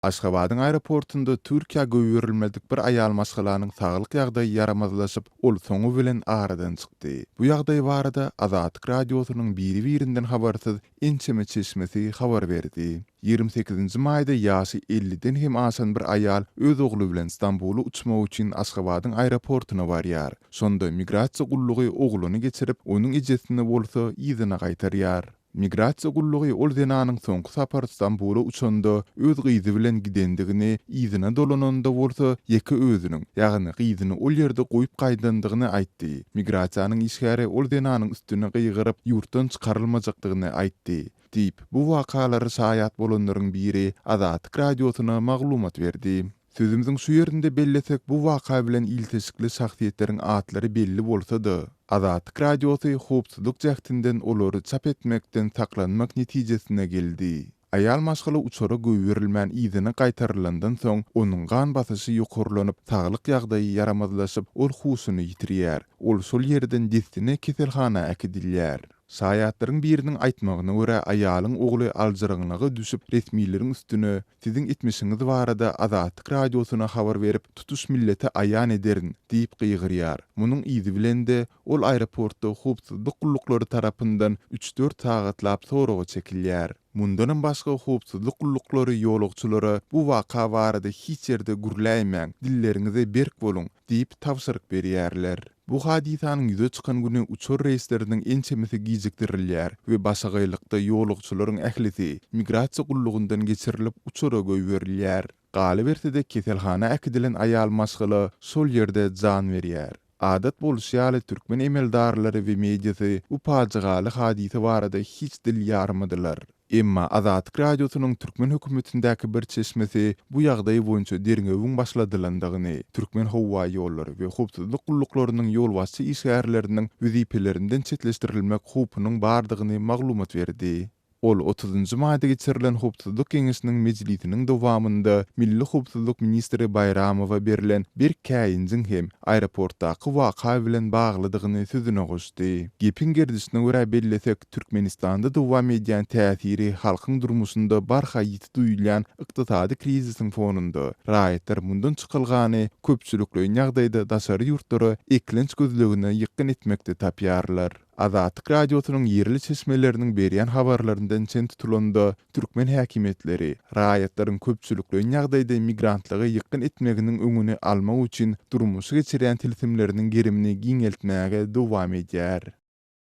Aşgabatyň aeroportunda Türkiýe göwürilmedik bir aýal maskalaanyň saglyk ýagdaýy yaramazlaşyp, ol soňu bilen aradan çykdy. Bu ýagdaý barada Azatlyk radiosynyň biri-birinden habarsyz Ençeme çeşmesi habar berdi. 28-nji maýda ýaşy 50-den hem aşan bir aýal öz ogly bilen Istanbuly uçmak üçin Aşgabatyň aeroportuna barýar. Şonda migrasiýa gullugy ogluny geçirip, onuň ejesini bolsa ýzyna gaýtarýar. Migrasiýa gullugy ol denanyň soňky sapar Istanbuly uçanda öz gyzy bilen gidendigini, ýzyna dolananda bolsa ýeke özüniň, ýagny gyzyny ol ýerde goýup gaýdandygyny aýtdy. Migrasiýanyň işgäri ol denanyň üstüne gyýgyryp ýurtdan çykarylmajakdygyny aýtdy. Diýip bu wakalary şaýat bolanlaryň biri Azatlyk radiosyna maglumat berdi. Sözümüzün şu yerinde bellesek bu waka bilen ilteşikli şahsiýetleriň atlary belli bolsa-da, Azatlyk radiosy howpsuzlyk jähtinden olary çap etmekden saklanmak netijesine geldi. Aýal maşgaly uçara göwürilmän ýzyny gaýtarylandan soň onuň gan basyşy ýokurlanyp, saglyk ýagdaýy yaramazlaşyp, ol husyny ýitirýär. Ol şol ýerden destine keselhana äkidilýär. Şaýatlaryň biriniň aýtmagyna görä aýalyň ogly aljyryňlygy düşüp resmiýetlerin üstüne "Siziň etmişiňiz barada Azatlyk radiosyna habar berip tutuş millete aýan ederin" diýip gyýgyrýar. Munyň izi bilen de ol aeroportda howpsuzlyk gullukları tarapyndan 3-4 sagatlap soraga çekilýär. Mundan başga howpsuzlyk gullukları ýolagçylara bu waka barada hiç ýerde gürläýmäň, dilleriňize berk boluň diýip tapşyryk berýärler. Bu hadisanyň ýüze çykan güni uçar reýsleriniň ençemesi gijikdirilýär we başagaýlykda ýolagçylaryň ählisi migrasiýa gullugyndan geçirilip uçara göýberilýär. Galy berse-de keselhana äkidilen aýal maşgaly şol ýerde jan berýär. Adat bolýaly türkmen emeldarlary we mediasy bu pajygaly hadise barada hiç dil ýarmadylar. Emma Azatlyk radiosynyň türkmen hökümetindäki bir çeşmesi bu ýagdaý boýunça derňewiň başladylandygyny, türkmen howa ýollary we howpsuzlyk gulluklarynyň ýolbaşçy işgärleriniň wezipelerinden çetleşdirilmek hupynyň bardygyny maglumat berdi. Ol 30-njy maýda geçirilen howpsuzlyk geňeşiniň mejlisiniň dowamynda Milli Howpsuzlyk ministri Bayramowa berilen bir käýinjiň hem aeroportdaky waka bilen baglydygyny sözüne goşdy. Gepin gerdisine görä bellesek, Türkmenistanda dowam edýän täsiri halkyň durmuşynda barha ýiti duýulan ykdysady krizisiň fonunda raýatlar mundan çykylgany köpçülikli ýagdaýda daşary ýurtlary eklenç gözlegine ýykyn etmekde tapýarlar. Azatlyk radiosynyň ýerli çeşmeleriniň berýän habarlaryndan çen tutulanda türkmen häkimetleri raýatlaryň köpçülikli ýagdaýda migrantlygy ýykyn etmeginiň öňüni almak üçin durmuşy geçirýän tilsimleriniň gerimini giňeltmäge dowam edýär.